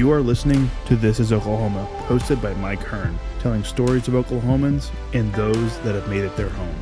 You are listening to This is Oklahoma, hosted by Mike Hearn, telling stories of Oklahomans and those that have made it their home.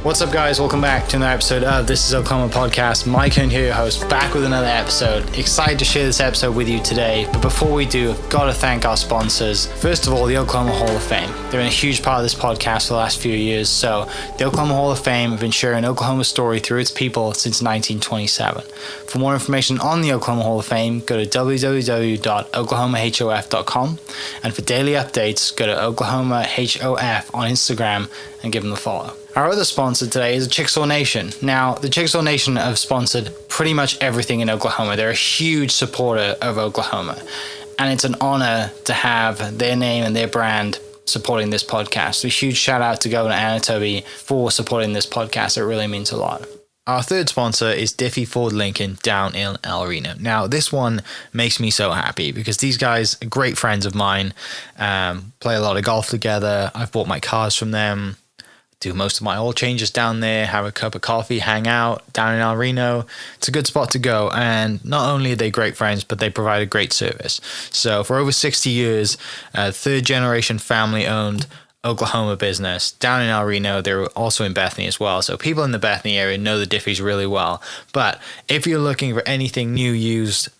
What's up, guys? Welcome back to another episode of This is Oklahoma podcast. Mike Hearn here, your host, back with another episode. Excited to share this episode with you today, but before we do, I've got to thank our sponsors. First of all, the Oklahoma Hall of Fame. They've been a huge part of this podcast for the last few years. So the Oklahoma Hall of Fame have been sharing Oklahoma's story through its people since 1927. For more information on the Oklahoma Hall of Fame, go to www.oklahomahof.com. And for daily updates, go to oklahomahof on Instagram and give them a follow. Our other sponsor today is the Chickasaw Nation. Now, the Chickasaw Nation have sponsored pretty much everything in Oklahoma. They're a huge supporter of Oklahoma, and it's an honor to have their name and their brand supporting this podcast. So a huge shout out to Governor Anatoby for supporting this podcast. It really means a lot. Our third sponsor is Diffie Ford Lincoln down in El Reno. Now, this one makes me so happy because these guys are great friends of mine, play a lot of golf together. I've bought my cars from them, do most of my oil changes down there, have a cup of coffee, hang out down in El Reno. It's a good spot to go. And not only are they great friends, but they provide a great service. So for over 60 years, third generation family owned Oklahoma business down in El Reno. They're also in Bethany as well. So people in the Bethany area know the Diffies really well. But if you're looking for anything new, used,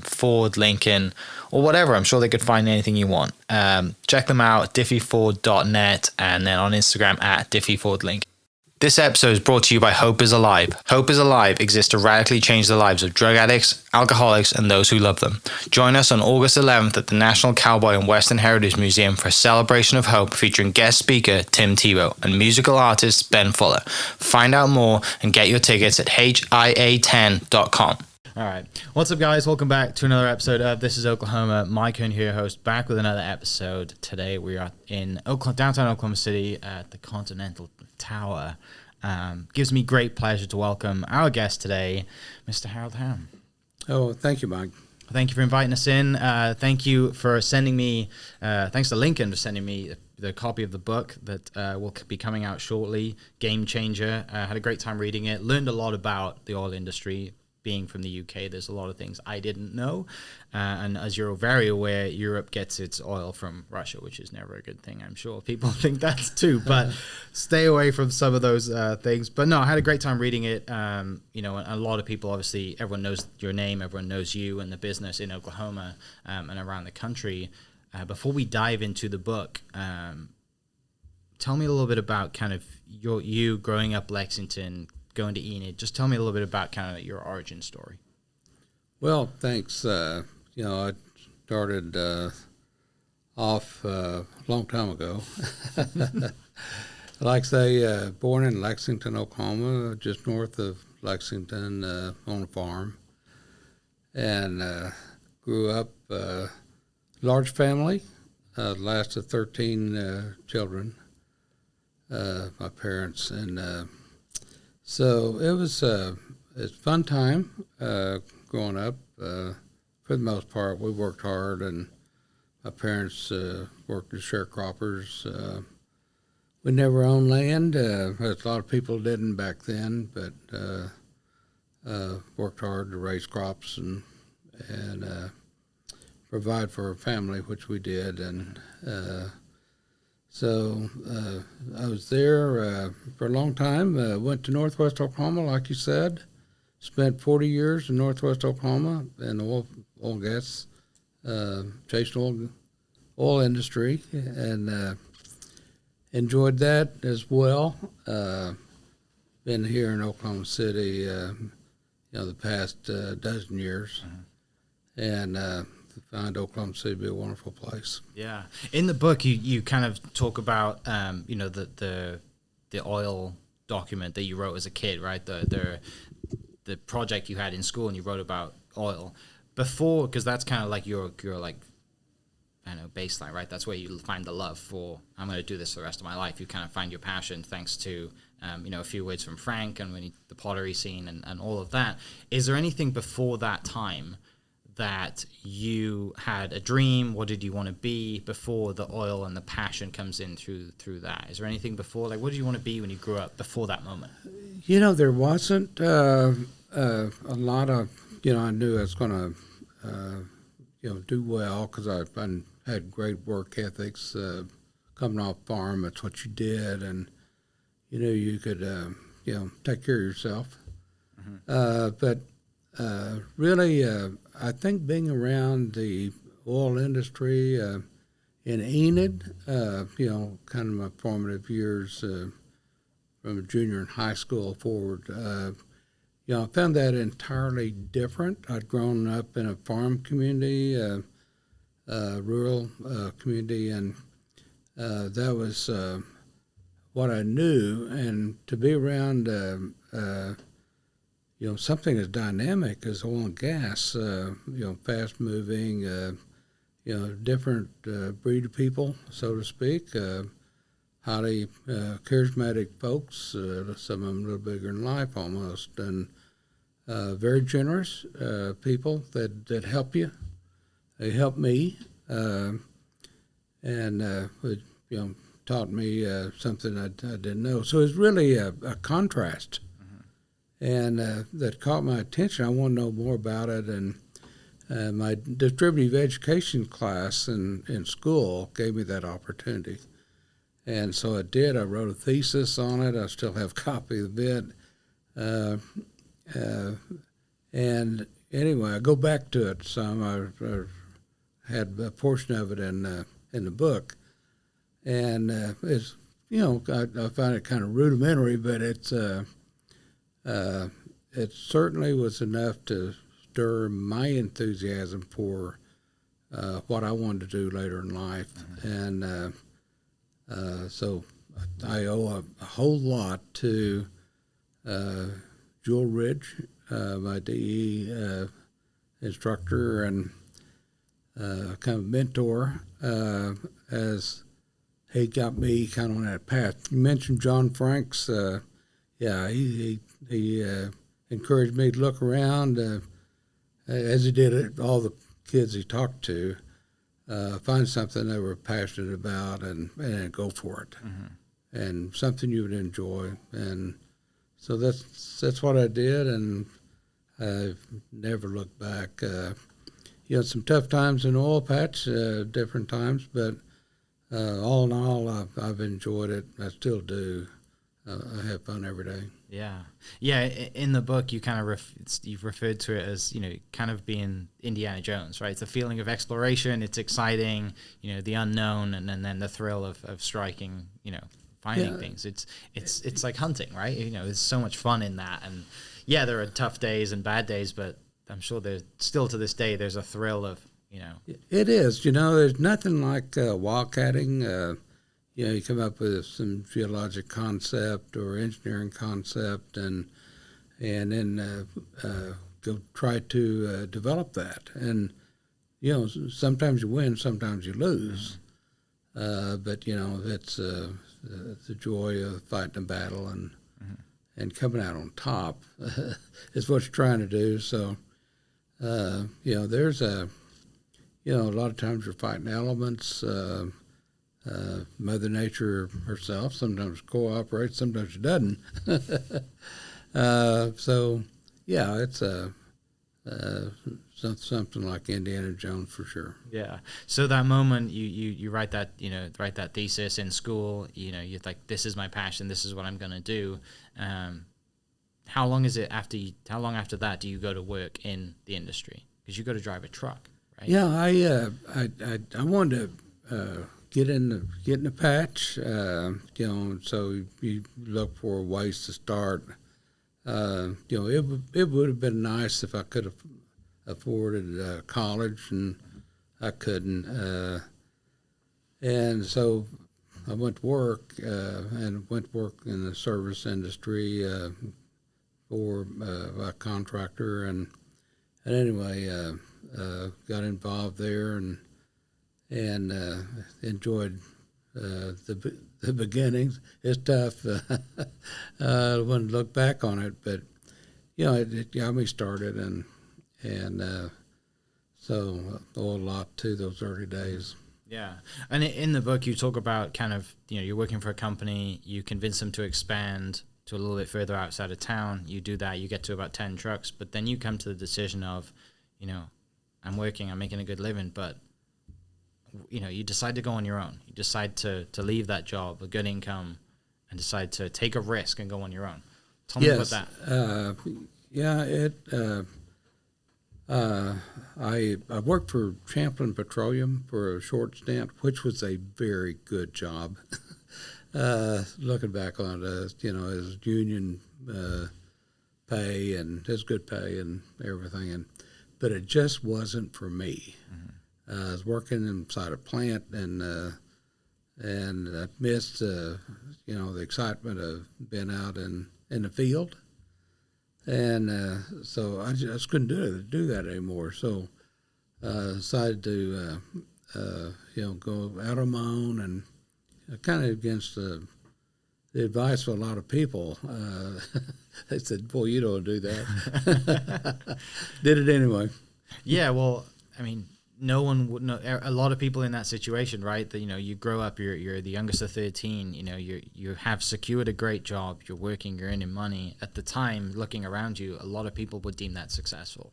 Ford, Lincoln, or whatever, I'm sure they could find anything you want. Check them out, diffieford.net, and then on Instagram at diffiefordlincoln. This episode is brought to you by Hope is Alive. Hope is Alive exists to radically change the lives of drug addicts, alcoholics, and those who love them. Join us on August 11th at the National Cowboy and Western Heritage Museum for a celebration of hope featuring guest speaker Tim Tebow and musical artist Ben Fuller. Find out more and get your tickets at HIA10.com. All right. What's up, guys? Welcome back to another episode of This is Oklahoma. Mike Hearn here, host, back with another episode. Today we are in downtown Oklahoma City at the Continental Tower. Gives me great pleasure to welcome our guest today, Mr. Harold Hamm. Oh, thank you, Mike. Thank you for inviting us in. Thank you for sending me, thanks to Lincoln for sending me the copy of the book that will be coming out shortly, Game Changer. Had a great time reading it, learned a lot about the oil industry. Being from the UK, there's a lot of things I didn't know. And as you're very aware, Europe gets its oil from Russia, which is never a good thing. I'm sure people think that too, but stay away from some of those things. But no, I had a great time reading it. You know, a lot of people, obviously, everyone knows your name, everyone knows you and the business in Oklahoma and around the country. Before we dive into the book, tell me a little bit about kind of you growing up Lexington, going to Enid. Just tell me a little bit about kind of your origin story. Well, thanks. I started off a long time ago. Like say, born in Lexington, Oklahoma, just north of Lexington, on a farm, and grew up large family, last of 13 children. My parents and. So it was it's a fun time growing up. For the most part, we worked hard, and my parents worked as sharecroppers. We never owned land, as a lot of people didn't back then, but worked hard to raise crops and provide for our family, which we did. And So I was there for a long time. Went to Northwest Oklahoma, like you said. Spent 40 years in Northwest Oklahoma in the oil and gas, chased oil industry, and enjoyed that as well. Been here in Oklahoma City, the past dozen years, and find Oklahoma City to be a wonderful place. Yeah. In the book, you kind of talk about, the oil document that you wrote as a kid, right? The project you had in school, and you wrote about oil before, because that's kind of like your like, I don't know, baseline, right? That's where you find the love for, I'm going to do this for the rest of my life. You kind of find your passion thanks to, a few words from Frank and the pottery scene and all of that. Is there anything before that time that you had a dream? What did you want to be before the oil and the passion comes in through that? Is there anything before, like, what did you want to be when you grew up before that moment? There wasn't a lot of, I knew I was going to do well because I had great work ethics. Coming off farm, that's what you did, and you could take care of yourself. But really, I think being around the oil industry in Enid, kind of my formative years from junior and high school forward, I found that entirely different. I'd grown up in a farm community, rural community, and that was what I knew. And to be around, something as dynamic as oil and gas, fast moving, different breed of people, so to speak, highly charismatic folks, some of them a little bigger in life almost, and very generous people that help you. They helped me, and taught me something I didn't know. So it's really a contrast, and that caught my attention. I want to know more about it, and my distributive education class in school gave me that opportunity. And so I did. I wrote a thesis on it. I still have a copy of it. And anyway, I go back to it some. I had a portion of it in the book. And it's, I find it kind of rudimentary, but it certainly was enough to stir my enthusiasm for what I wanted to do later in life. And so I owe a whole lot to Jewel Ridge, my DE instructor and kind of mentor, as he got me kind of on that path. You mentioned John Franks. He encouraged me to look around, as he did at all the kids he talked to. Find something they were passionate about and go for it, and something you would enjoy. And so that's what I did, and I've never looked back. Some tough times in the oil patch, different times, but all in all, I've enjoyed it. I still do. I have fun every day. Yeah. In the book, you kind of you've referred to it as kind of being Indiana Jones, right? It's a feeling of exploration. It's exciting, the unknown, and then the thrill of striking, finding things. It's like hunting, right? There's so much fun in that, and there are tough days and bad days, but I'm sure there's still to this day there's a thrill of It is. There's nothing like wildcatting. You come up with some geologic concept or engineering concept, and then go try to develop that. And sometimes you win, sometimes you lose. But it's the joy of fighting a battle and coming out on top is what you're trying to do. So there's a lot of times you're fighting elements. Mother Nature herself sometimes cooperates, sometimes she doesn't. It's something like Indiana Jones for sure. Yeah. So that moment you write that write that thesis in school. You're like, this is my passion. This is what I'm going to do. How long after that do you go to work in the industry? Because you go to drive a truck, right? Yeah, I wanted to get in the patch, so you look for ways to start. It would have been nice if I could have afforded college, and I couldn't. And so I went to work, in the service industry for a contractor, and anyway, got involved there and enjoyed the beginnings. It's tough. I wouldn't look back on it, but it got me started, and so owe a lot to those early days. Yeah, and in the book you talk about kind of you're working for a company, you convince them to expand to a little bit further outside of town. You do that, you get to about 10 trucks, but then you come to the decision of, I'm working, I'm making a good living, but you decide to go on your own. You decide to leave that job, a good income, and decide to take a risk and go on your own. Tell me about that. I worked for Champlain Petroleum for a short stint, which was a very good job. Looking back on it, his union pay and his good pay and everything, but it just wasn't for me. I was working inside a plant, and I missed the excitement of being out in the field, and so I just couldn't do that anymore. So I decided to go out on my own, and kind of against the advice of a lot of people. They said, "Boy, you don't do that." Did it anyway. Yeah, well, I mean, no one would know. A lot of people in that situation, right? That you grow up, you're the youngest of 13. You have secured a great job. You're working. You're earning money. At the time, looking around you, a lot of people would deem that successful,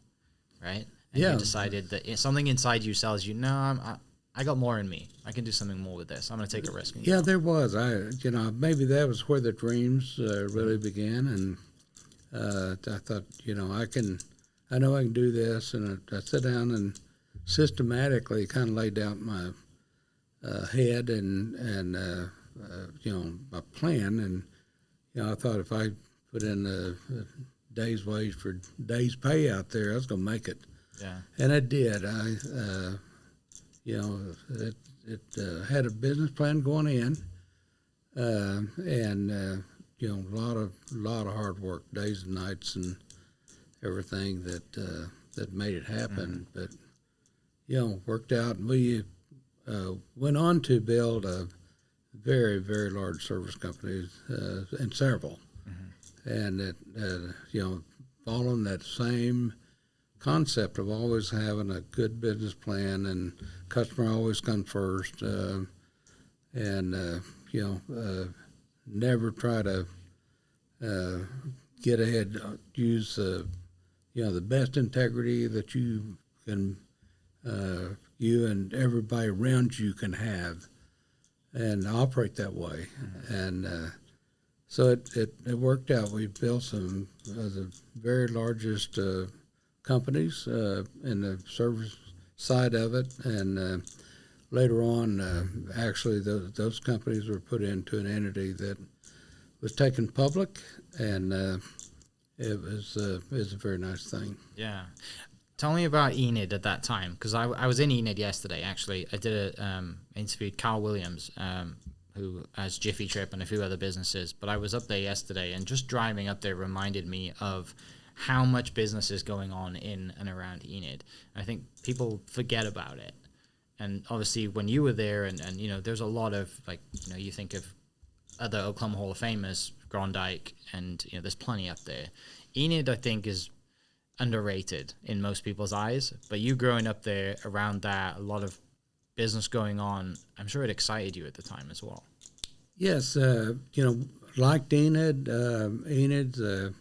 right? And you decided that something inside you tells you, no, I got more in me. I can do something more with this. I'm going to take a risk. Yeah, there was. Maybe that was where the dreams really began, and I thought, I know I can do this, and I sat down and systematically kind of laid out my head and my plan, and I thought if I put in a day's wage for day's pay out there, I was going to make it. Yeah, and I did. It had a business plan going in, and a lot of hard work, days and nights, and everything that made it happen. But worked out, and we went on to build a very, very large service company, and several, and it following that same concept of always having a good business plan, and customer always come first, and never try to get ahead. Use the best integrity that you can, you and everybody around you can have, and operate that way. And so it worked out. We built some of the very largest companies in the service side of it, and later on, actually, those companies were put into an entity that was taken public, and it was a very nice thing. Yeah. Tell me about Enid at that time, because I was in Enid yesterday, actually. I did interviewed Carl Williams, who has Jiffy Trip and a few other businesses, but I was up there yesterday, and just driving up there reminded me of how much business is going on in and around Enid. And I think people forget about it. And obviously, when you were there, and there's a lot of, you think of other Oklahoma Hall of Famers, Grondike, and there's plenty up there. Enid, I think, is underrated in most people's eyes, but you growing up there around that, a lot of business going on, I'm sure it excited you at the time as well. Yes, liked Enid. Enid's a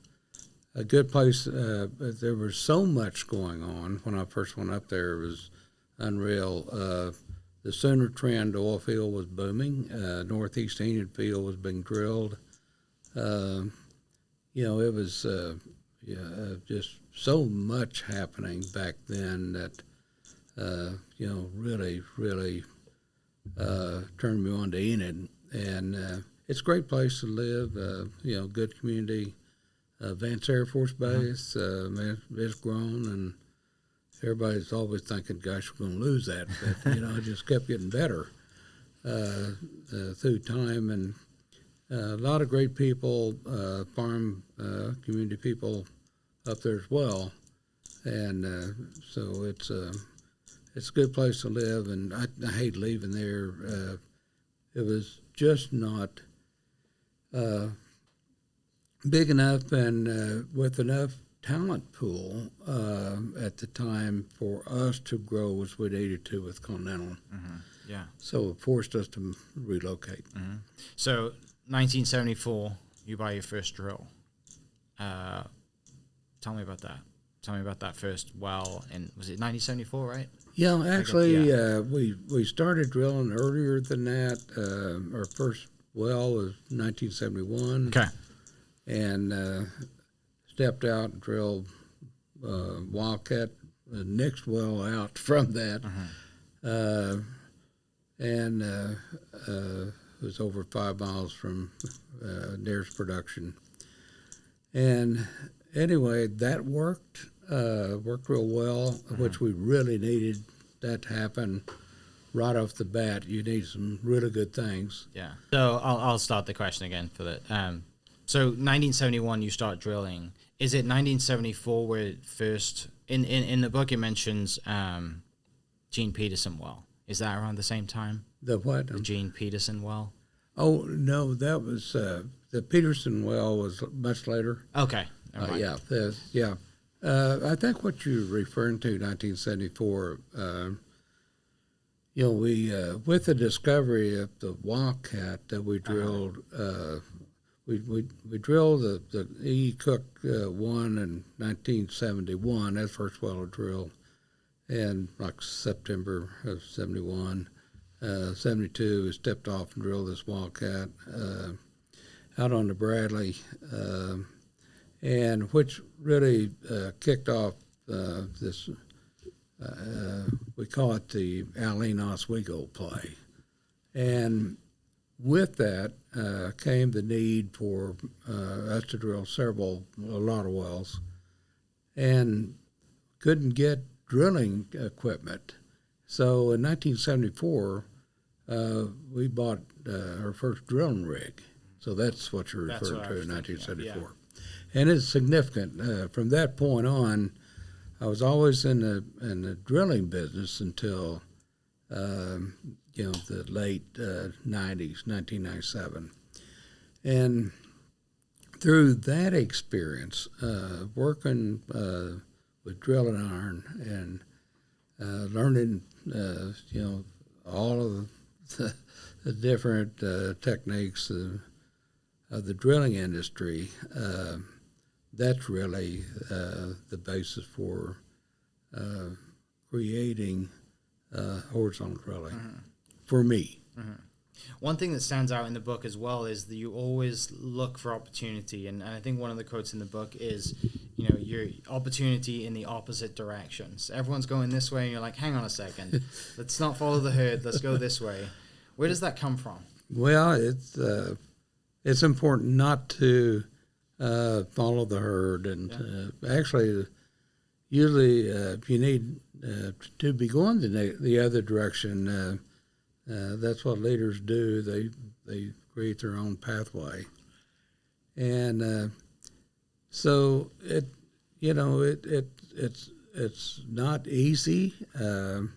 good place. There was so much going on when I first went up there. It was unreal. The Sooner Trend oil field was booming. Northeast Enid field was being drilled. It was just so much happening back then that really, really turned me on to Enid. And it's a great place to live. Good community. Vance Air Force Base, it's grown, and everybody's always thinking, gosh, we're going to lose that. But, it just kept getting better through time. And a lot of great people, farm community people up there as well. And so it's a good place to live, and I hate leaving there. It was just not big enough and with enough talent pool at the time for us to grow as we needed to with Continental. Mm-hmm. Yeah. So it forced us to relocate. Mm-hmm. So 1974, you buy your first drill. Tell me about that. tell me about that first well. And was it 1974, right? Yeah, actually, Yeah. we started drilling earlier than that. Our first well was 1971. Okay. And stepped out and drilled Wildcat, the next well out from that. And it was over 5 miles from nearest production. And anyway, that worked real well, which we really needed that to happen right off the bat. You need some really good things. Yeah. So I'll start the question again for that. So 1971, you start drilling. Is it 1974 where it first in the book it mentions Gene Peterson well? Is that around the same time? The what? The Gene Peterson well. Oh no, that was the Peterson well was much later. Okay. Yeah. I think what you're referring to, 1974. We with the discovery of the Wildcat that we drilled. We drilled the E. Cook one in 1971. That's the first well to drill, and like September of 71. 72, we stepped off and drilled this Wildcat out on the Bradley, and which really kicked off this. We call it the Alene Oswego play, and with that came the need for us to drill a lot of wells, and couldn't get drilling equipment. So in 1974, we bought our first drilling rig. So that's what you're referring to in 1974. Yeah. And it's significant. From that point on, I was always in the drilling business until the late 90s, 1997. And through that experience, working with drilling iron and learning, all of the different techniques of the drilling industry, that's really the basis for creating horizontal drilling for me. One thing that stands out in the book as well is that you always look for opportunity, and I think one of the quotes in the book is, your opportunity in the opposite directions. Everyone's going this way, and you're like, hang on a second, let's not follow the herd, let's go this way. Where does that come from? Well, it's important not to follow the herd, and actually, usually, if you need to be going the other direction, that's what leaders do. They create their own pathway, and so it's not easy to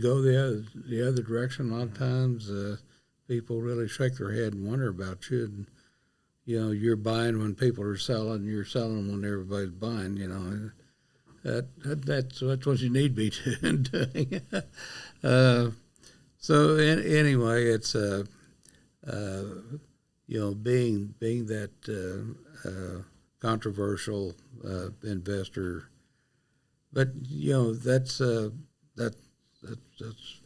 go the other direction. A lot of times, people really shake their head and wonder about you. And, you're buying when people are selling. You're selling when everybody's buying. That's what you need to be doing. So anyway, it's being that controversial investor, but that's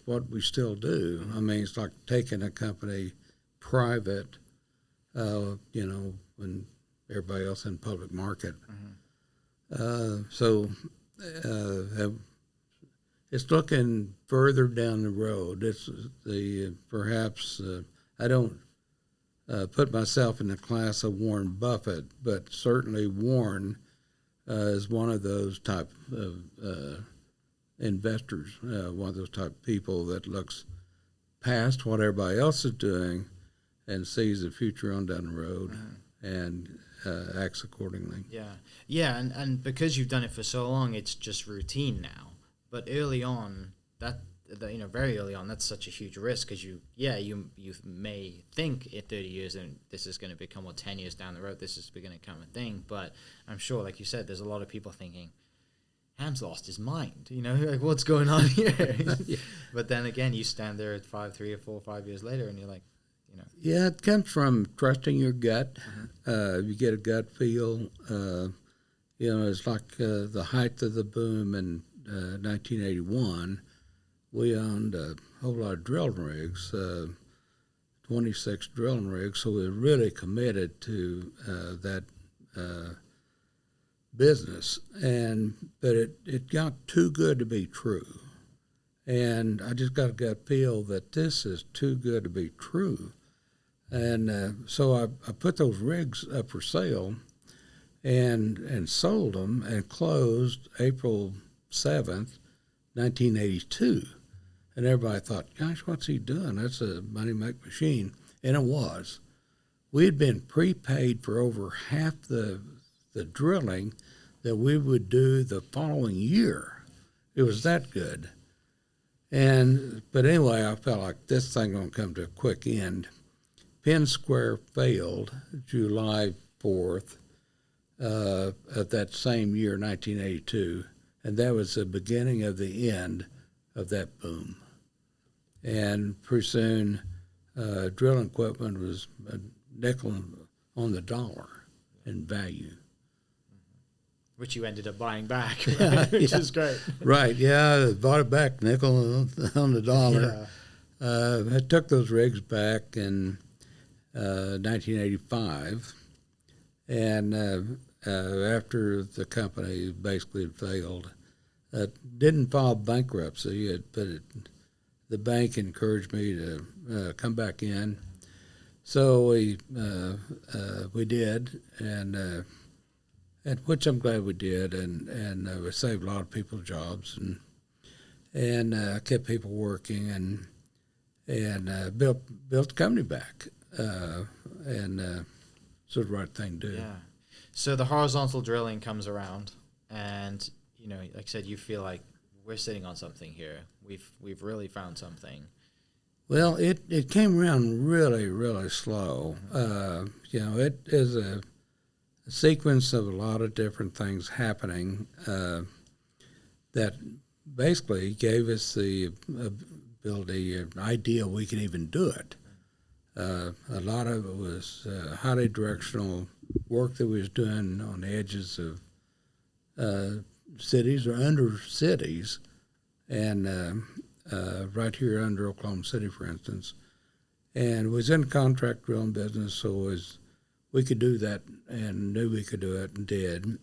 what we still do. I mean, it's like taking a company private, when everybody else in public market. So it's looking further down the road. It's perhaps I don't put myself in the class of Warren Buffett, but certainly Warren is one of those type of investors, one of those type of people that looks past what everybody else is doing and sees the future on down the road and acts accordingly. Yeah, and because you've done it for so long, it's just routine now. But early on, very early on, that's such a huge risk because you may think in 30 years and this is going to become, 10 years down the road, this is going to become a thing. But I'm sure, like you said, there's a lot of people thinking, Hamm's lost his mind. Like, what's going on here? Yeah. But then again, you stand there at 3 or 4 or 5 years later, and you're like, Yeah, it comes from trusting your gut. You get a gut feel. It's like the height of the boom in 1981. We owned a whole lot of drilling rigs, 26 drilling rigs, so we were really committed to that business. But it got too good to be true. And I just got a gut feel that this is too good to be true. And so I put those rigs up for sale and sold them and closed April 7th, 1982. And everybody thought, gosh, what's he doing? That's a money-make machine. And it was. We had been prepaid for over half the drilling that we would do the following year. It was that good. But anyway, I felt like this thing going to come to a quick end. Penn Square failed July 4th of that same year, 1982, and that was the beginning of the end of that boom. And pretty soon, drilling equipment was a nickel on the dollar in value. Which you ended up buying back, right? Which is great. Right, yeah, I bought it back nickel on the dollar. I took those rigs back in 1985, and after the company basically had failed, didn't file bankruptcy, but the bank encouraged me to come back in. So we did, and which I'm glad we did, and we saved a lot of people's jobs, and kept people working, and built the company back. So the right thing to do. Yeah. So the horizontal drilling comes around, and like I said, you feel like we're sitting on something here. We've really found something. Well, it came around really, really slow. It is a sequence of a lot of different things happening that basically gave us the ability, an idea we could even do it. A lot of it was highly directional work that we was doing on the edges of cities or under cities, and right here under Oklahoma City, for instance. And was in the contract drilling business, so we could do that and knew we could do it and did.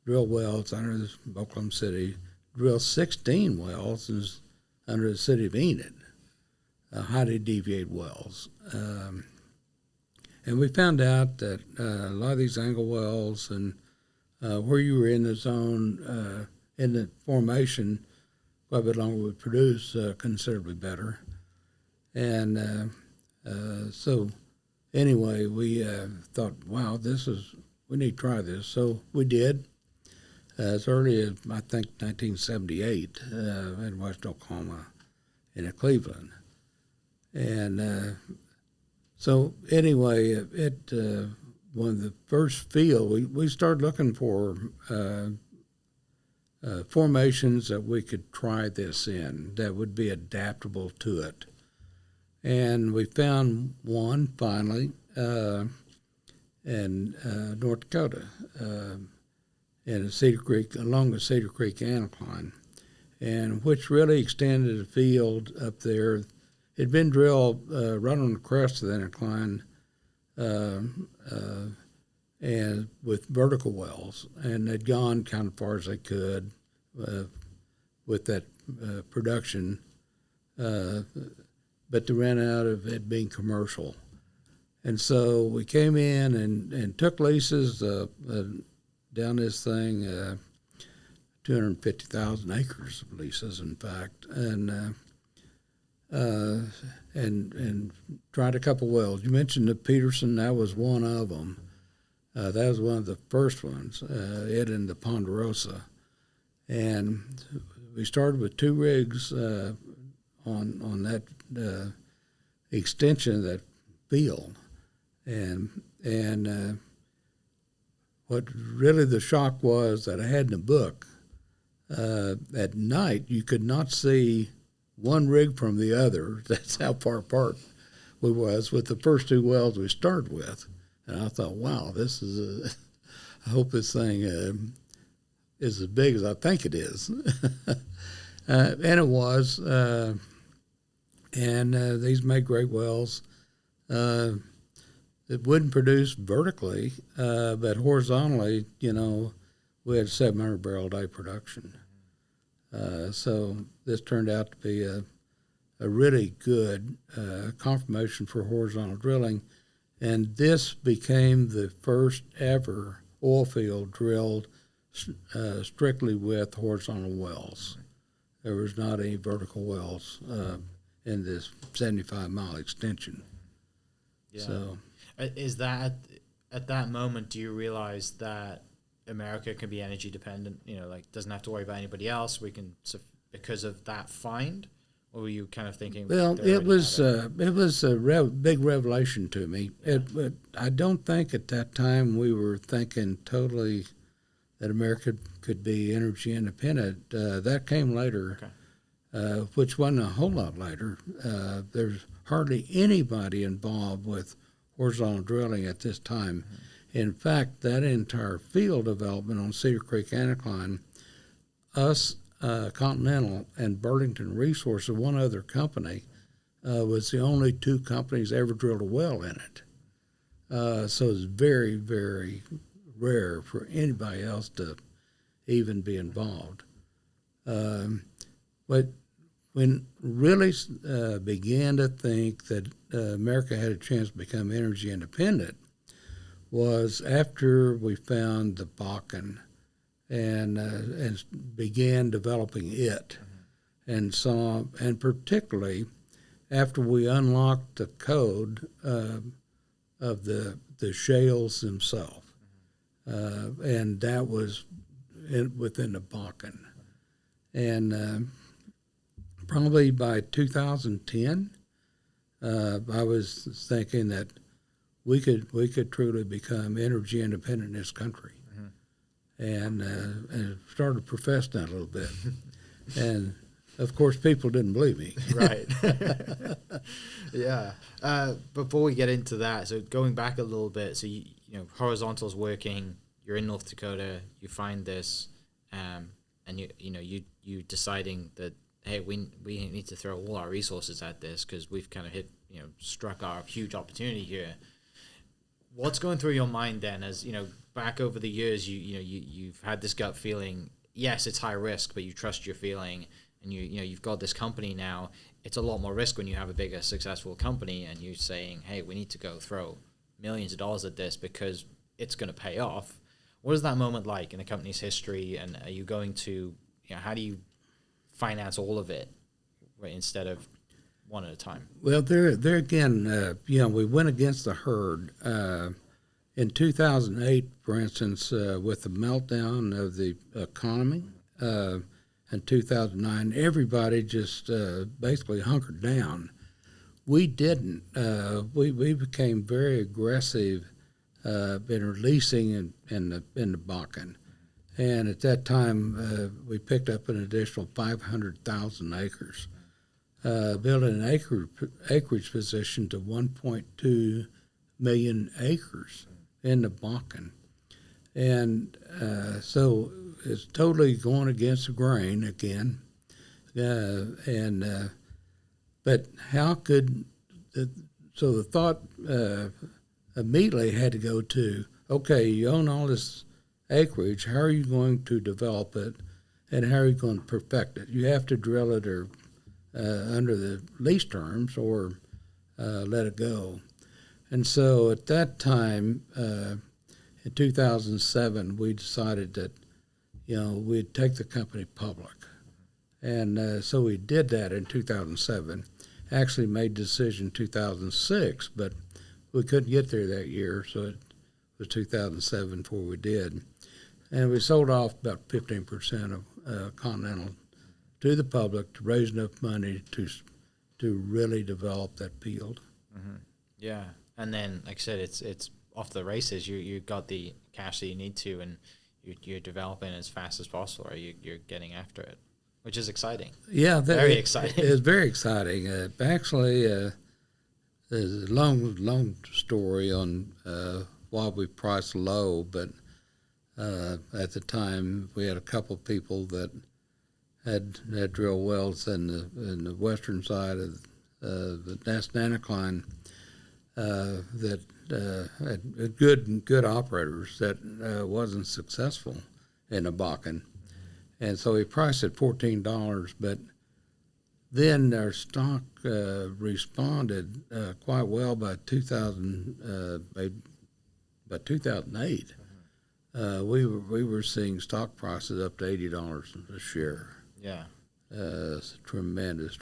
Drill wells under Oklahoma City, drill 16 wells under the city of Enid. Highly deviated wells. And we found out that a lot of these angle wells and where you were in the zone, in the formation, quite a bit longer would produce considerably better. And so anyway, we thought, wow, we need to try this. So we did. As early as, I think, 1978 in West Oklahoma and in Cleveland. And so anyway, one of the first field, we started looking for formations that we could try this in that would be adaptable to it. And we found one finally in North Dakota, in Cedar Creek, along the Cedar Creek Anticline, and which really extended the field up there. It'd been drilled right on the crest of the incline, and with vertical wells, and they'd gone kind of far as they could with that production, but they ran out of it being commercial. And so we came in and took leases down this thing, 250,000 acres of leases, in fact, and tried a couple wells. You mentioned the Peterson, that was one of them. That was one of the first ones, it and the Ponderosa. And we started with 2 rigs on that extension of that field. And what really the shock was that I had in the book, at night you could not see one rig from the other. That's how far apart we was with the first 2 wells we started with. And I thought, wow, this is I hope this thing is as big as I think it is. And it was. And these made great wells. It wouldn't produce vertically, but horizontally, we had 700 barrel a day production. So this turned out to be a really good confirmation for horizontal drilling. And this became the first ever oil field drilled strictly with horizontal wells. There was not any vertical wells in this 75-mile extension. Yeah. So, is that at that moment? Do you realize that America can be energy dependent? Doesn't have to worry about anybody else. We can because of that find, or were you kind of thinking? well, it was a big revelation to me. But I don't think at that time we were thinking totally that America could be energy independent. That came later. Okay. Which wasn't a whole lot later. There's hardly anybody involved with horizontal drilling at this time. Mm-hmm. In fact, that entire field development on Cedar Creek Anticline, us, Continental, and Burlington Resources, one other company, was the only 2 companies ever drilled a well in it. So it's very, very rare for anybody else to even be involved. But when really began to think that America had a chance to become energy independent was after we found the Bakken and began developing it, and particularly after we unlocked the code of the shales themselves, and that was within the Bakken, and probably by 2010, I was thinking that we could truly become energy independent in this country, and started to profess that a little bit, and of course people didn't believe me. Right. Yeah. Before we get into that, so going back a little bit, so horizontal's working. You're in North Dakota. You find this, and you deciding that, hey, we need to throw all our resources at this because we've kind of struck our huge opportunity here. What's going through your mind then, as back over the years, you've had this gut feeling. Yes, it's high risk, but you trust your feeling, and you've got this company now. It's a lot more risk when you have a bigger, successful company, and you're saying, hey, we need to go throw millions of dollars at this because it's going to pay off. What is that moment like in the company's history, and are you going to, how do you finance all of it, right, instead of one at a time? Well, there again, we went against the herd. In 2008, for instance, with the meltdown of the economy, in 2009, everybody just basically hunkered down. We didn't. We became very aggressive in releasing in the Bakken. And at that time, we picked up an additional 500,000 acres, building an acreage position to 1.2 million acres in the Bakken. And so it's totally going against the grain again. But how could, so the thought immediately had to go to, okay, you own all this acreage, how are you going to develop it, and how are you going to perfect it? You have to drill it or under the lease terms or let it go. And so at that time, in 2007, we decided that, we'd take the company public. And so we did that in 2007. Actually made the decision in 2006, but we couldn't get there that year, so it was 2007 before we did. And we sold off about 15% of Continental to the public to raise enough money to really develop that field. Mm-hmm. Yeah, and then, like I said, it's off the races. You got the cash that you need to, and you're developing as fast as possible, or you're getting after it, which is exciting. Yeah, very exciting. It's very exciting. Actually, there's a long story on why we priced low, but at the time we had a couple of people that had drilled wells in the western side of the Nanticline that had good operators that wasn't successful in the Bakken, and so we priced at $14, but then our stock responded quite well by 2008. We were seeing stock prices up to $80 a share. Yeah. Tremendous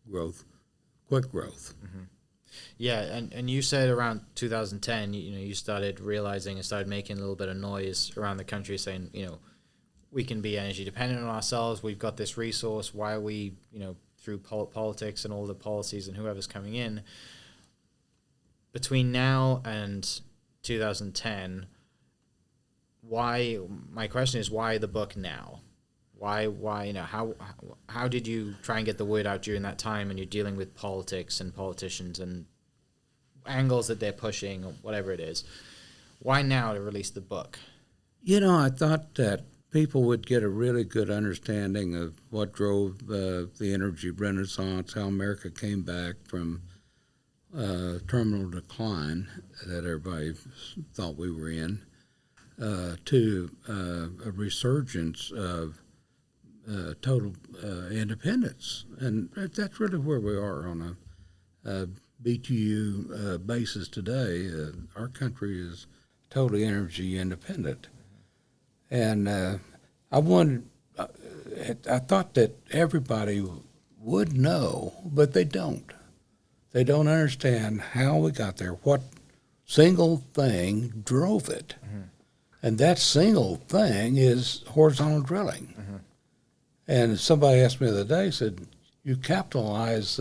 growth, quick growth. Mm-hmm. Yeah, and you said around 2010, you started realizing and started making a little bit of noise around the country, saying, we can be energy dependent on ourselves. We've got this resource. Why are we, through politics and all the policies and whoever's coming in, between now and 2010, why? My question is, why the book now? Why? How did you try and get the word out during that time? And you're dealing with politics and politicians and angles that they're pushing, or whatever it is. Why now to release the book? I thought that people would get a really good understanding of what drove the energy renaissance, how America came back from terminal decline that everybody thought we were in to a resurgence of total independence. And that's really where we are on a BTU basis today. Our country is totally energy independent. And I thought that everybody would know, but they don't. They don't understand how we got there, what single thing drove it. Mm-hmm. And that single thing is horizontal drilling. Mm-hmm. And somebody asked me the other day, said, you capitalize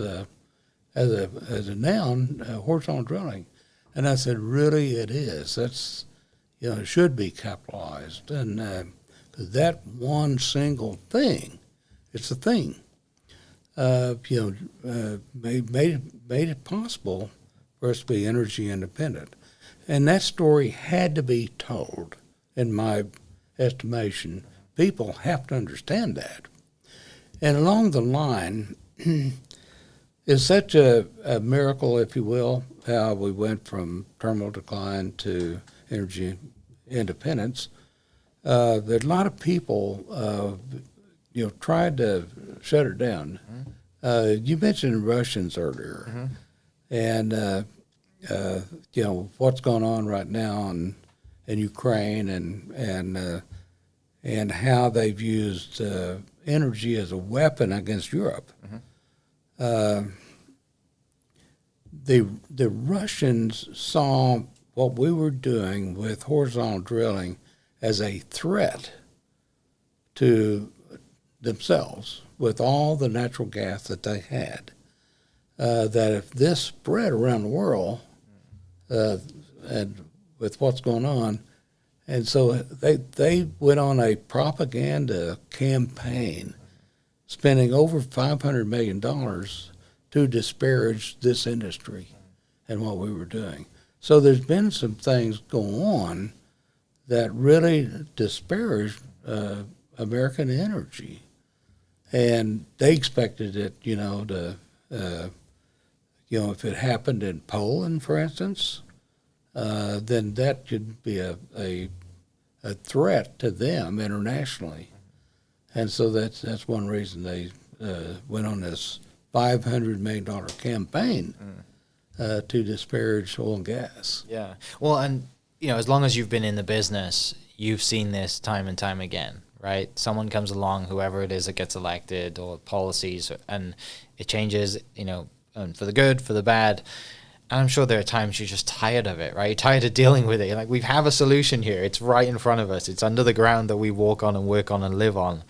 as a noun, horizontal drilling. And I said, really, it is. That's, it should be capitalized. And that one single thing, it's a thing, made it possible for us to be energy independent. And that story had to be told, in my estimation. People have to understand that. And along the line, it's such a miracle, if you will, how we went from terminal decline to energy independence. That a lot of people, tried to shut it down. Mm-hmm. You mentioned Russians earlier, mm-hmm. And what's going on right now in Ukraine, and how they've used energy as a weapon against Europe. Mm-hmm. The Russians saw what we were doing with horizontal drilling as a threat to themselves with all the natural gas that they had. That if this spread around the world, and with what's going on, and so they went on a propaganda campaign, spending over $500 million to disparage this industry and what we were doing. So there's been some things go on that really disparaged American energy, and they expected it, if it happened in Poland, for instance, then that could be a threat to them internationally, and so that's one reason they went on this $500 million campaign to disparage oil and gas. Yeah. Well, and as long as you've been in the business, you've seen this time and time again, right? Someone comes along, whoever it is that gets elected, or policies, and it changes, and for the good, for the bad. And I'm sure there are times you're just tired of it, right? You're tired of dealing with it. You're like, we have a solution here. It's right in front of us. It's under the ground that we walk on and work on and live on.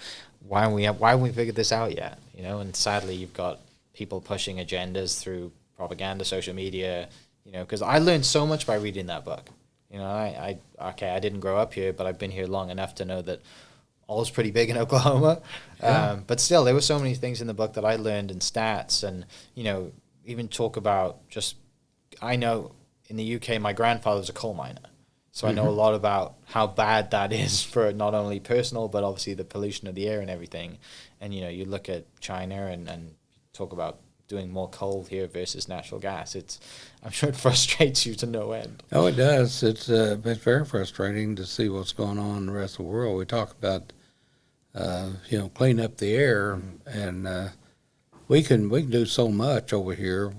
Why haven't we figured this out yet? And sadly, you've got people pushing agendas through propaganda, social media, because I learned so much by reading that book. I didn't grow up here, but I've been here long enough to know that oil's pretty big in Oklahoma. Yeah. But still, there were so many things in the book that I learned, and stats, and even talk about just, I know in the UK, my grandfather was a coal miner. So I know a lot about how bad that is for not only personal, but obviously the pollution of the air and everything. And, you know, you look at China and talk about doing more coal here versus natural gas. I'm sure it frustrates you to no end. Oh, it does. It's very frustrating to see what's going on in the rest of the world. We talk about, clean up the air, and we can do so much over here.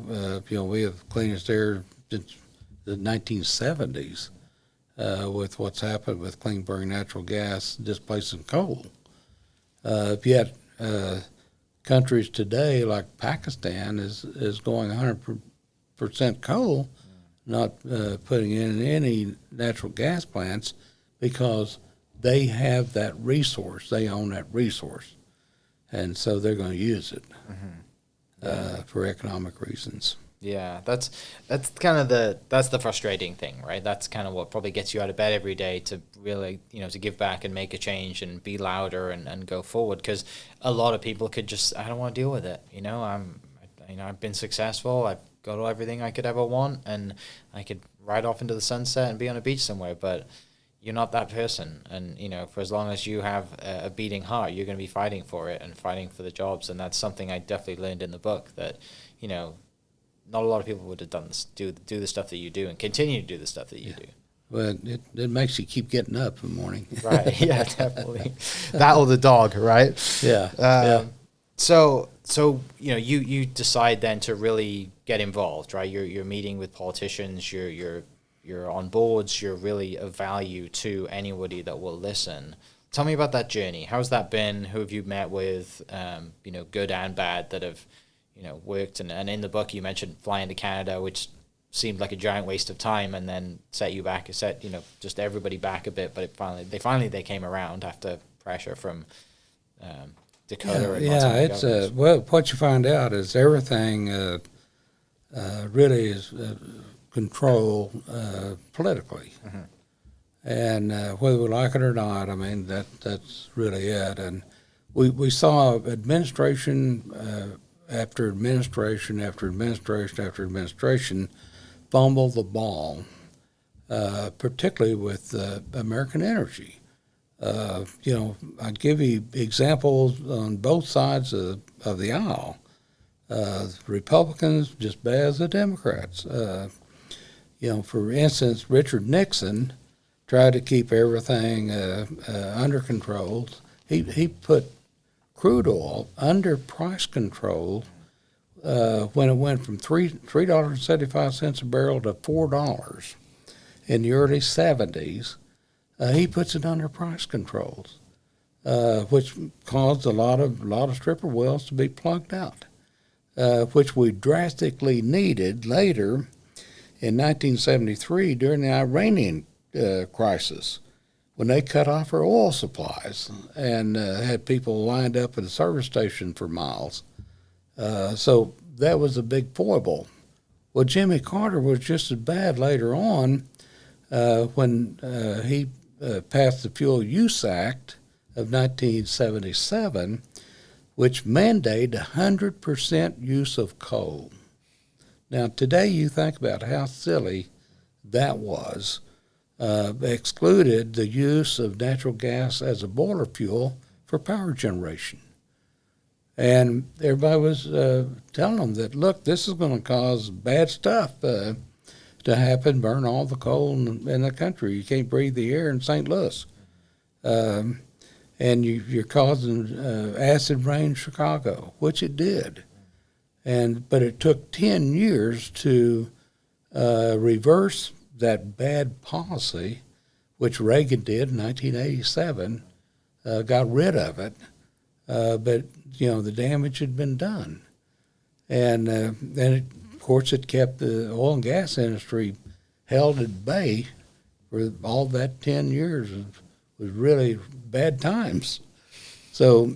We have cleanest air since the 1970s with what's happened with clean burning natural gas displacing coal. Yet countries today like Pakistan is going 100% coal, not putting in any natural gas plants because they have that resource. They own that resource. And so they're going to use it for economic reasons. Yeah, that's kind of that's the frustrating thing, right? That's kind of what probably gets you out of bed every day to really, to give back and make a change and be louder and go forward. Because a lot of people could just, I don't want to deal with it. I've been successful. I've got everything I could ever want, and I could ride off into the sunset and be on a beach somewhere. But you're not that person, and for as long as you have a beating heart, you're going to be fighting for it and fighting for the jobs. And that's something I definitely learned in the book, that not a lot of people would have done this, do the stuff that you do, and continue to do the stuff that you do. Well, it makes you keep getting up in the morning. Right. Yeah, definitely. That or the dog, right? Yeah. So you decide then to really get involved, right? You're meeting with politicians. You're on boards. You're really of value to anybody that will listen. Tell me about that journey. How's that been? Who have you met with? Good and bad, that have worked. And in the book you mentioned flying to Canada, which seemed like a giant waste of time, and then set just everybody back a bit. But they came around after pressure from Dakota. It's well, what you find out is everything really is controlled politically, and whether we like it or not, I mean that's really it. And we saw administration after administration after administration after administration fumble the ball, particularly with American energy. I'd give you examples on both sides of the aisle. Republicans just bad as the Democrats. For instance, Richard Nixon tried to keep everything under control. He put crude oil under price control when it went from $3.75 a barrel to $4 in the early 70s. He puts it under price controls, which caused a lot of stripper wells to be plugged out, which we drastically needed later in 1973 during the Iranian crisis, when they cut off our oil supplies and had people lined up at a service station for miles. So that was a big foible. Well, Jimmy Carter was just as bad later on when he passed the Fuel Use Act of 1977, which mandated 100% use of coal. Now, today you think about how silly that was. Excluded the use of natural gas as a boiler fuel for power generation. And everybody was telling them that, look, this is going to cause bad stuff to happen, burn all the coal in the country. You can't breathe the air in St. Louis. And you're causing acid rain in Chicago, which it did. But it took 10 years to reverse that bad policy, which Reagan did in 1987, got rid of it, but the damage had been done, and then of course it kept the oil and gas industry held at bay for all that 10 years. Was really bad times. So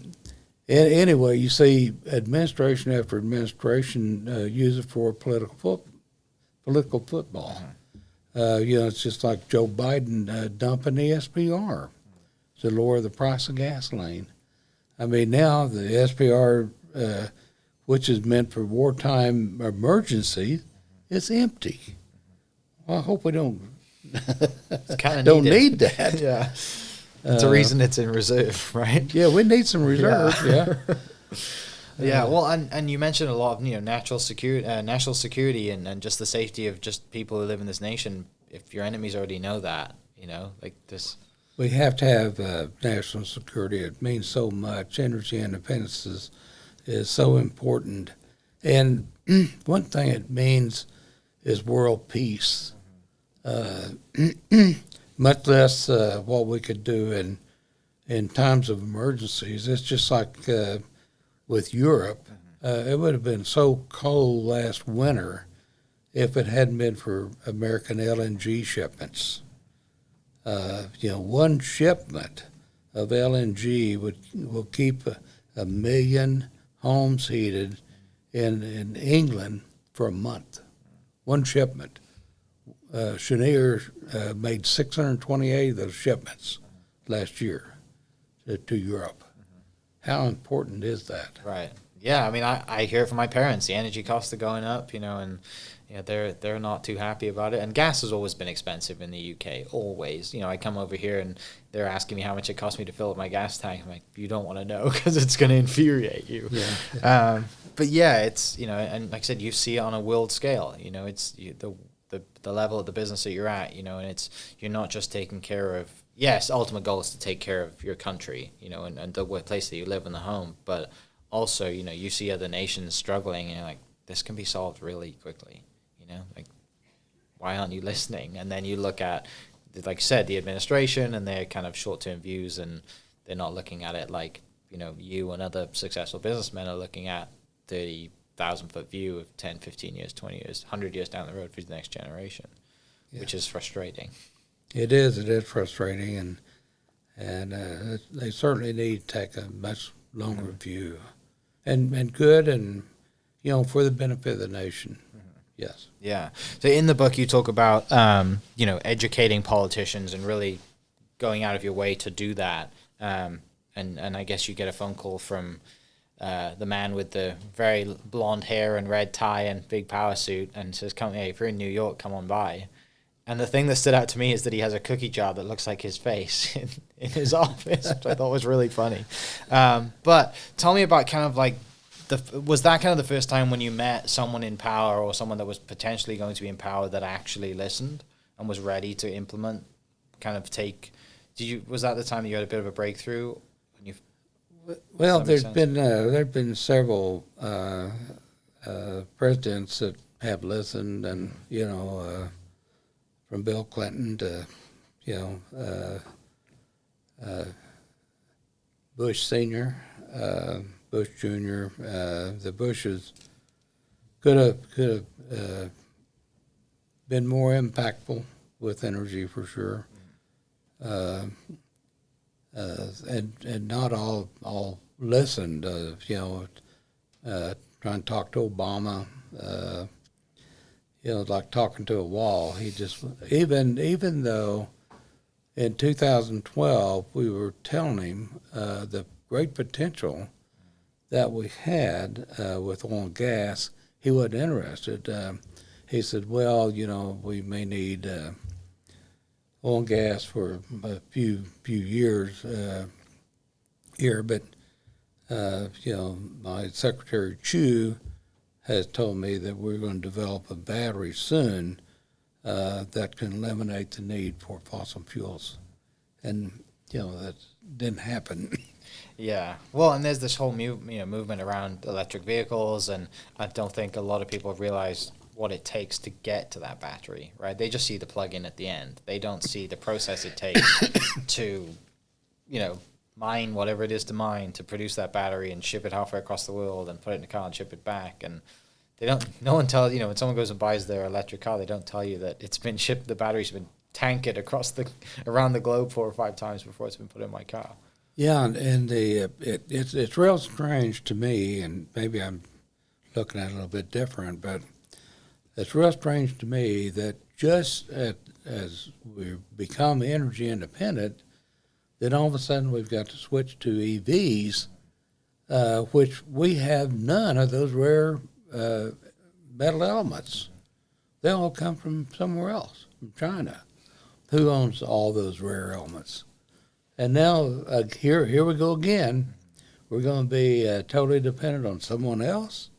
anyway, you see administration after administration use it for political football. It's just like Joe Biden dumping the SPR to lower the price of gasoline. I mean, now the SPR which is meant for wartime emergency, is empty. Well, I hope we don't Don't need that. Yeah. It's a reason it's in reserve, right? Yeah, we need some reserve. Yeah. Yeah, well, and you mentioned a lot of national security and just the safety of just people who live in this nation. If your enemies already know that, like this. We have to have national security. It means so much. Energy independence is so important. And one thing it means is world peace. Much less what we could do in times of emergencies. It's just like with Europe. It would have been so cold last winter if it hadn't been for American LNG shipments. One shipment of LNG will keep a million homes heated in England for a month. One shipment. Cheniere made 628 of those shipments last year to Europe. How important is that? Right. Yeah. I mean, I hear it from my parents. The energy costs are going up, and they're not too happy about it. And gas has always been expensive in the UK. Always. I come over here and they're asking me how much it costs me to fill up my gas tank. I'm like, you don't want to know because it's going to infuriate you. Yeah. But yeah, it's and like I said, you see it on a world scale. It's the level of the business that you're at. And you're not just taking care of. Yes, ultimate goal is to take care of your country, and the place that you live in the home. But also, you see other nations struggling, and you're like, this can be solved really quickly. Like, why aren't you listening? And then you look at, like I said, the administration and their kind of short-term views, and they're not looking at it like, you and other successful businessmen are looking at the 1,000-foot view of 10, 15 years, 20 years, 100 years down the road for the next generation, which is frustrating. It is frustrating, and they certainly need to take a much longer view, and good, and for the benefit of the nation. Yes. Yeah. So in the book, you talk about educating politicians and really going out of your way to do that. And I guess you get a phone call from the man with the very blonde hair and red tie and big power suit, and says, "Come, hey, if you're in New York, come on by." And the thing that stood out to me is that he has a cookie jar that looks like his face in his office, which I thought was really funny. But tell me about kind of like, was that kind of the first time when you met someone in power or someone that was potentially going to be in power that actually listened and was ready to implement, was that the time that you had a bit of a breakthrough? Well, there've been several presidents that have listened, and from Bill Clinton to Bush Senior, Bush Jr. The Bushes could have been more impactful with energy for sure, and not all listened. Trying to talk to Obama, like talking to a wall. He just even though in 2012 we were telling him the great potential that we had with oil and gas, he wasn't interested. He said, well, we may need oil and gas for a few years here, but my Secretary Chu has told me that we're going to develop a battery soon that can eliminate the need for fossil fuels, and that didn't happen. Yeah, well, and there's this whole movement around electric vehicles, and I don't think a lot of people realize what it takes to get to that battery, right? They just see the plug-in at the end. They don't see the process it takes to, mine whatever it is to mine to produce that battery and ship it halfway across the world and put it in a car and ship it back. And no one tells, when someone goes and buys their electric car, they don't tell you that it's been shipped, the battery's been tanked around the globe 4 or 5 times before it's been put in my car. Yeah, and it's real strange to me, and maybe I'm looking at it a little bit different, but it's real strange to me that just as we become energy independent, then all of a sudden we've got to switch to EVs which we have none of those rare metal elements. They all come from somewhere else, from China. Who owns all those rare elements? And now here we go again. We're going to be totally dependent on someone else.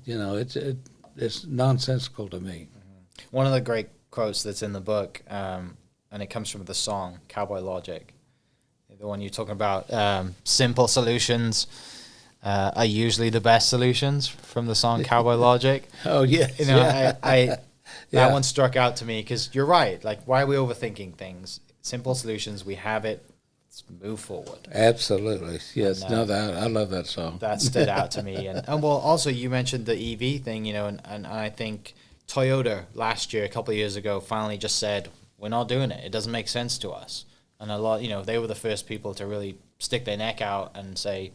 It's nonsensical to me. One of the great quotes that's in the book, and it comes from the song Cowboy Logic, the one you're talking about, simple solutions are usually the best solutions, from the song Cowboy Logic. Oh, yes. That one struck out to me, because you're right. Like, why are we overthinking things? Simple solutions, we have it. Let's move forward. Absolutely. Yes. And, I love that song. That stood out to me. And well, also you mentioned the EV thing, and I think Toyota last year, a couple of years ago, finally just said, we're not doing it. It doesn't make sense to us. And a lot, they were the first people to really stick their neck out and say,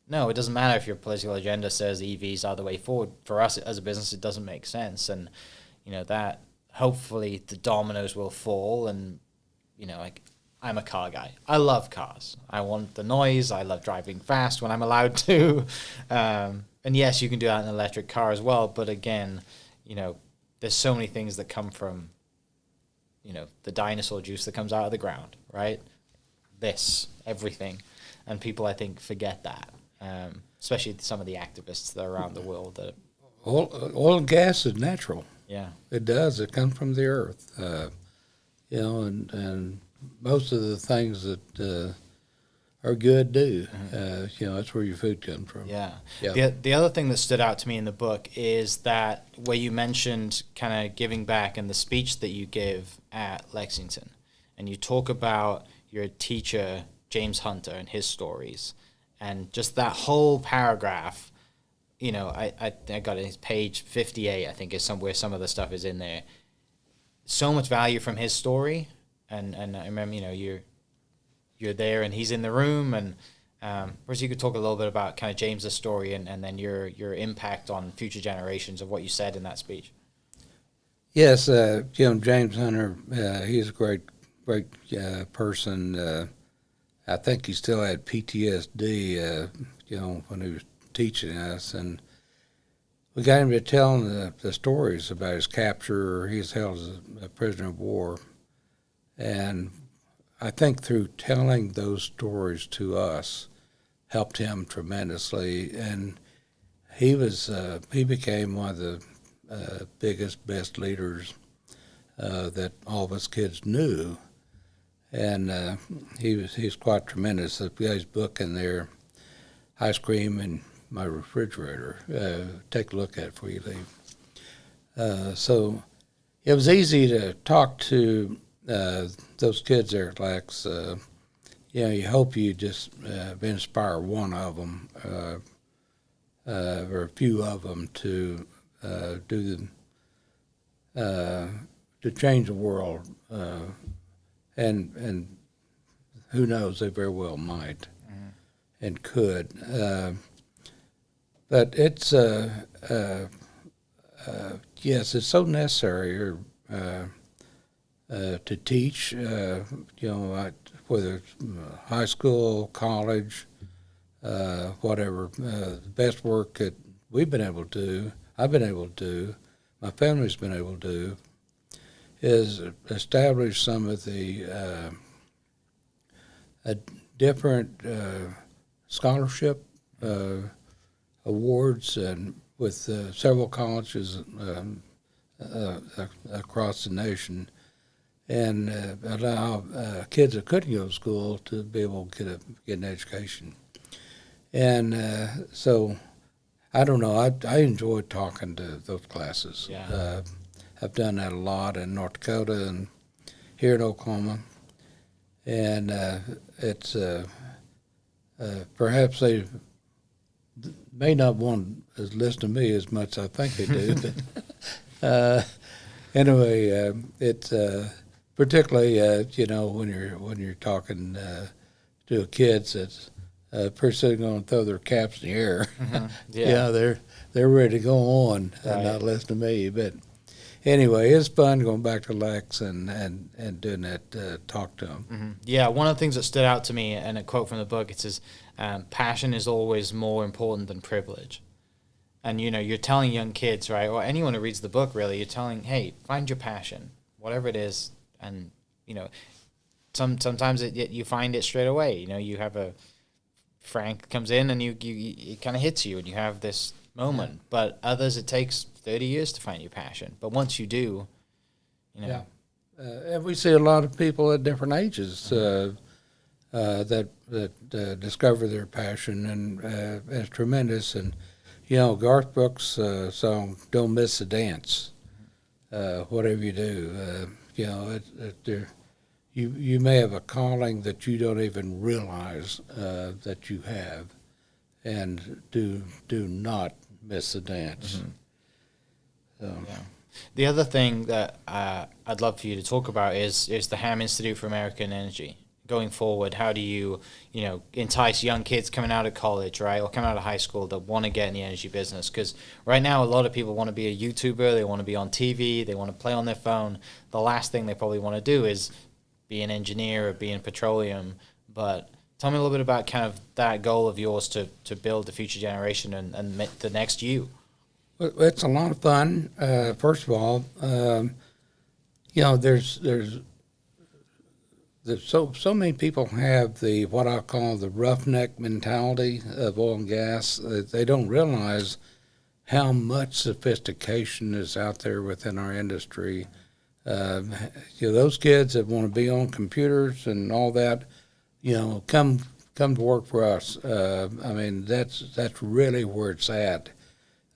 no, it doesn't matter if your political agenda says EVs are the way forward. For us as a business, it doesn't make sense. And, that hopefully the dominoes will fall. And, I'm a car guy. I love cars. I want the noise. I love driving fast when I'm allowed to. And yes, you can do that in an electric car as well. But again, there's so many things that come from, the dinosaur juice that comes out of the ground, right? Everything. And people, I think, forget that, especially some of the activists that are around the world. That Oil and gas is natural. Yeah. It does. It comes from the earth. And most of the things that are good do. That's where your food comes from. Yeah. Yeah. The other thing that stood out to me in the book is that where you mentioned kind of giving back and the speech that you give at Lexington, and you talk about your teacher, James Hunter, and his stories, and just that whole paragraph, I got it, page 58, I think, is somewhere some of the stuff is in there. So much value from his story, and I remember, you're there and he's in the room, and perhaps you could talk a little bit about kind of James's story and then your impact on future generations of what you said in that speech. Yes, James Hunter, he's a great person. I think he still had PTSD, when he was teaching us, and we got him to tell the stories about his capture. He was held as a prisoner of war, and I think through telling those stories to us helped him tremendously, and he became one of the biggest, best leaders that all of us kids knew, and he was quite tremendous. I've got his book in there, Ice Cream in My Refrigerator. Take a look at it before you leave. So it was easy to talk to those kids there at Lex. You hope you just inspire one of them or a few of them to to change the world, and who knows, they very well might and could. But it's yes, it's so necessary to teach. Whether it's high school, college, whatever. The best work that we've been able to do, I've been able to do, my family's been able to do, is establish some of the different scholarship awards, and with several colleges across the nation, and allow kids that couldn't go to school to be able to get an education. And so, I don't know, I enjoy talking to those classes. Yeah. I've done that a lot in North Dakota and here in Oklahoma. And it's perhaps they may not want to listen to me as much as I think they do. But anyway, it's particularly when you're talking to kids that's pretty soon going to throw their caps in the air. Mm-hmm. Yeah. They're ready to go on and Right. not listen to me. But anyway, it's fun going back to Lex and doing that talk to him. Yeah, one of the things that stood out to me, and a quote from the book, it says, passion is always more important than privilege. And, you're telling young kids, right, or anyone who reads the book, really, you're telling, hey, find your passion, whatever it is. And, sometimes you find it straight away. You have Frank comes in and it kind of hits you and you have this moment. Yeah. But others, it takes 30 years to find your passion. But once you do, Yeah. And we see a lot of people at different ages that discover their passion, and it's tremendous. And, Garth Brooks' song, Don't Miss a Dance, whatever you do, you may have a calling that you don't even realize that you have, and do not miss a dance. So. Yeah. The other thing that I'd love for you to talk about is the Hamm Institute for American Energy. Going forward, how do you entice young kids coming out of college, right, or coming out of high school that want to get in the energy business? Because right now a lot of people want to be a YouTuber, they want to be on TV, they want to play on their phone. The last thing they probably want to do is be an engineer or be in petroleum. But tell me a little bit about kind of that goal of yours to build the future generation and the next you. Well, it's a lot of fun. First of all, there's so many people have the what I call the roughneck mentality of oil and gas. They don't realize how much sophistication is out there within our industry. Those kids that want to be on computers and all that, come to work for us. That's really where it's at.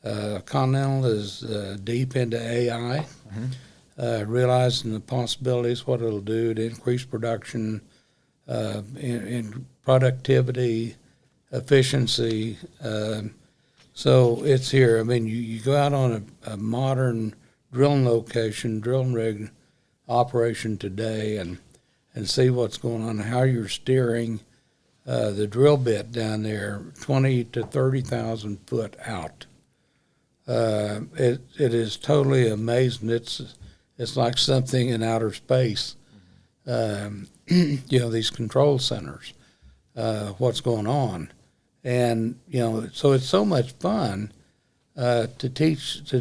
Continental is deep into AI. Realizing the possibilities, what it'll do to increase production, in productivity, efficiency. So it's here. You go out on a modern drilling rig operation today and see what's going on, how you're steering the drill bit down there 20 to 30,000 foot out. It is totally amazing. It's like something in outer space. These control centers, what's going on. And, so it's so much fun to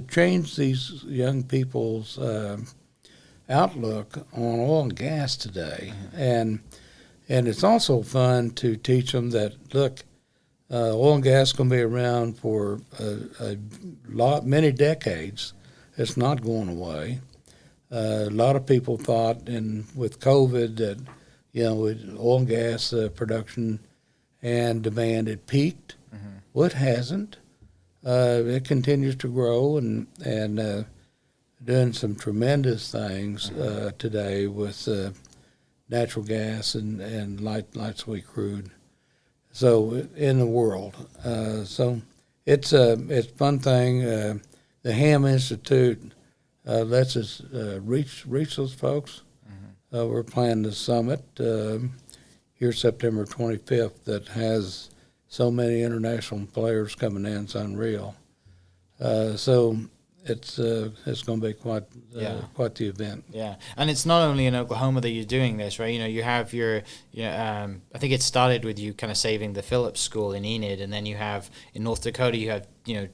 change these young people's outlook on oil and gas today. And it's also fun to teach them that, look, oil and gas is going to be around for many decades. It's not going away. A lot of people thought, with COVID, that with oil and gas production and demand had peaked. Well, it hasn't. It continues to grow and doing some tremendous things today with natural gas and light sweet crude. So in the world, so it's a fun thing. The Hamm Institute lets us reach those folks. We're planning the summit here September 25th that has so many international players coming in. It's unreal. So it's going to be quite the event. Yeah, and it's not only in Oklahoma that you're doing this, right? You have your, I think it started with you kind of saving the Phillips School in Enid, and then you have in North Dakota you have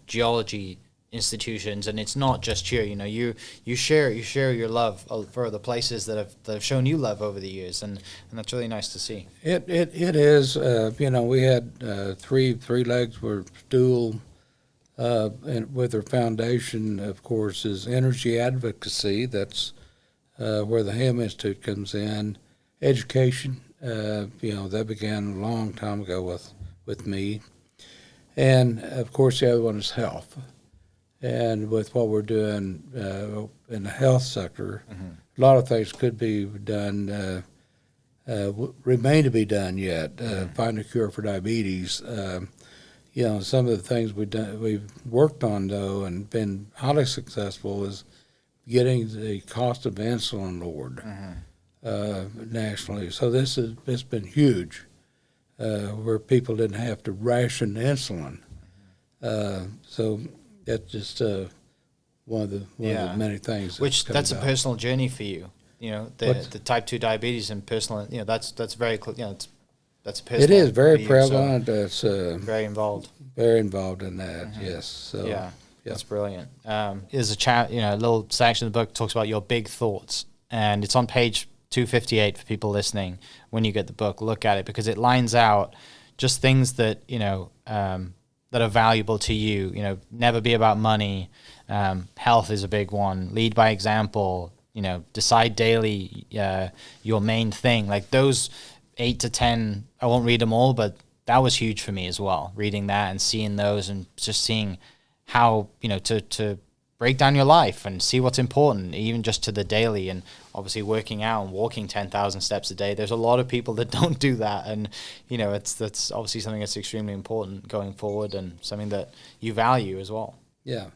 geology institutions, and it's not just here. You share your love for the places that have shown you love over the years, and that's really nice to see. It is. We had three legs were stool. And with our foundation, of course, is energy advocacy. That's where the Hamm Institute comes in. Education, that began a long time ago with me. And, of course, the other one is health. And with what we're doing in the health sector, a lot of things could be done, remain to be done yet. Find a cure for diabetes. Some of the things we've worked on, though, and been highly successful is getting the cost of insulin lowered nationally. So it's been huge, where people didn't have to ration insulin. So that's just one of the many things. Which comes that's a out. personal journey for you. You know, the type 2 diabetes and personal. You know, that's very that's personal. It is very for you, prevalent. So It's very involved. very involved in that. Yes. So Yeah. That's brilliant. There's a little section of the book talks about your big thoughts, and it's on page 258 for people listening. When you get the book, look at it because it lines out just things that that are valuable to you. You know, never be about money. Health is a big one. Lead by example. You know, decide daily your main thing. Like those 8 to 10, I won't read them all, but that was huge for me as well. Reading that and seeing those and just seeing how, to break down your life and see what's important, even just to the daily, and obviously working out and walking 10,000 steps a day. There's a lot of people that don't do that. And, that's obviously something that's extremely important going forward and something that you value as well. Yeah.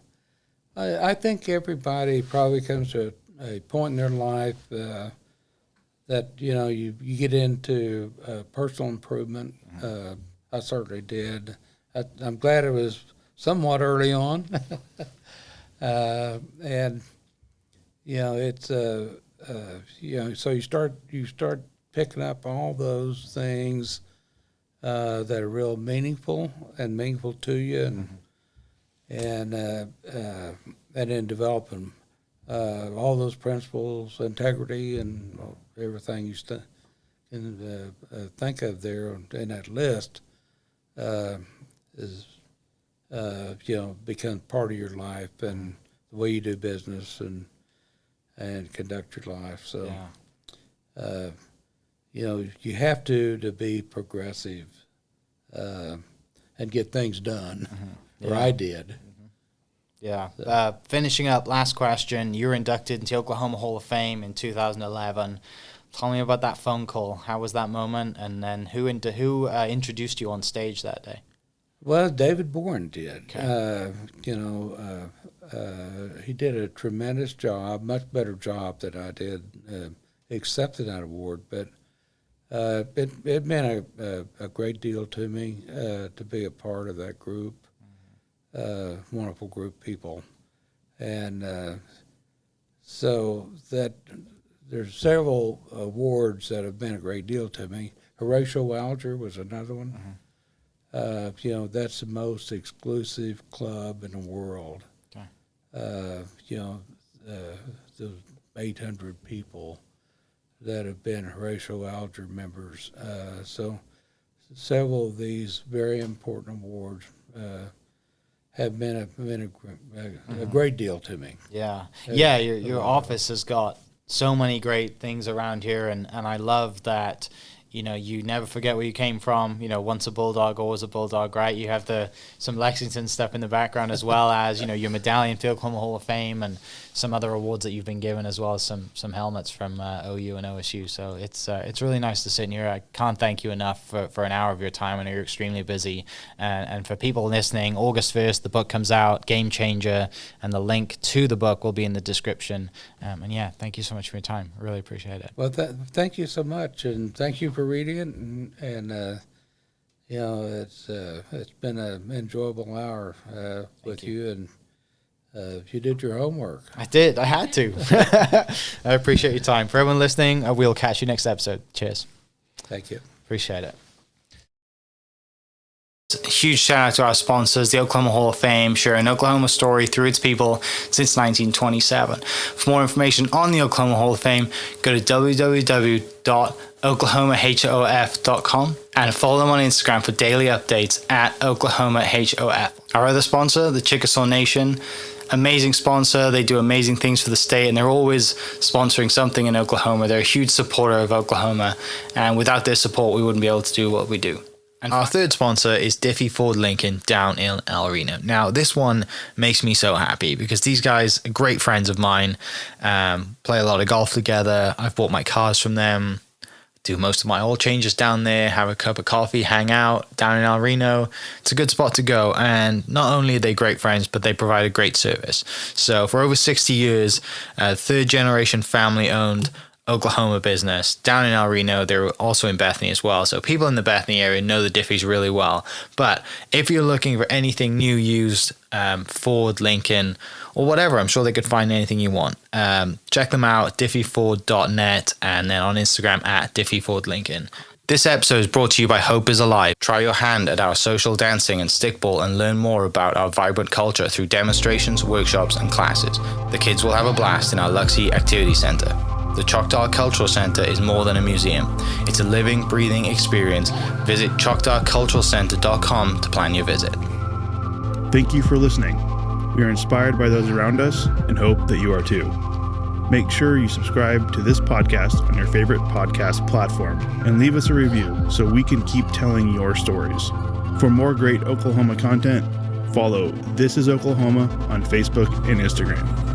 I think everybody probably comes to a point in their life that, you get into personal improvement. I certainly did. I'm glad it was somewhat early on. And, it's, so you start picking up all those things that are real meaningful to you, and then developing all those principles, integrity, and everything you can think of there in that list is becomes part of your life and the way you do business and conduct your life. So, you have to be progressive and get things done, or I did. Yeah. Finishing up, last question. You were inducted into the Oklahoma Hall of Fame in 2011. Tell me about that phone call. How was that moment? And then who introduced you on stage that day? Well, David Bourne did. Okay. He did a tremendous job, much better job than I did, accepting that award. But it meant a great deal to me to be a part of that group. Wonderful group of people. And so that there's several awards that have been a great deal to me. Horatio Alger was another one. That's the most exclusive club in the world. Okay. The 800 people that have been Horatio Alger members. So several of these very important awards have been a great deal to me. Yeah. Your office has got so many great things around here, and I love that. You never forget where you came from. Once a Bulldog, always a Bulldog, right? You have some Lexington stuff in the background, as well as your medallion for the Oklahoma Hall of Fame and some other awards that you've been given, as well as some helmets from OU and OSU. So it's really nice to sit in here. I can't thank you enough for an hour of your time. I know you're extremely busy. And for people listening, August 1st, the book comes out, Game Changer, and the link to the book will be in the description. And yeah, thank you so much for your time. I really appreciate it. Well, thank you so much, and thank you for reading it, and it's been an enjoyable hour with you, and you did your homework. I did. I had to. I appreciate your time. For everyone listening, we'll catch you next episode. Cheers. Thank you. Appreciate it. Huge shout out to our sponsors, the Oklahoma Hall of Fame, sharing Oklahoma story through its people since 1927. For more information on the Oklahoma Hall of Fame, go to www.oklahomahof.com and follow them on Instagram for daily updates at oklahomahof. Our other sponsor, the Chickasaw Nation, amazing sponsor. They do amazing things for the state, and they're always sponsoring something in Oklahoma. They're a huge supporter of Oklahoma, and without their support, we wouldn't be able to do what we do. And our third sponsor is Diffie Ford Lincoln down in El Reno. Now, this one makes me so happy because these guys are great friends of mine, play a lot of golf together. I've bought my cars from them, do most of my oil changes down there, have a cup of coffee, hang out down in El Reno. It's a good spot to go. And not only are they great friends, but they provide a great service. So for over 60 years, third generation family owned Oklahoma business down in El Reno. They're also in Bethany as well. So people in the Bethany area know the Diffees really well. But if you're looking for anything new, used, Ford, Lincoln, or whatever, I'm sure they could find anything you want. Check them out, diffeeford.net, and then on Instagram at diffeefordlincoln. This episode is brought to you by Hope is Alive. Try your hand at our social dancing and stickball and learn more about our vibrant culture through demonstrations, workshops, and classes. The kids will have a blast in our Luxie Activity Center. The Choctaw Cultural Center is more than a museum. It's a living, breathing experience. Visit choctawculturalcenter.com to plan your visit. Thank you for listening. We are inspired by those around us and hope that you are too. Make sure you subscribe to this podcast on your favorite podcast platform and leave us a review so we can keep telling your stories. For more great Oklahoma content, follow This Is Oklahoma on Facebook and Instagram.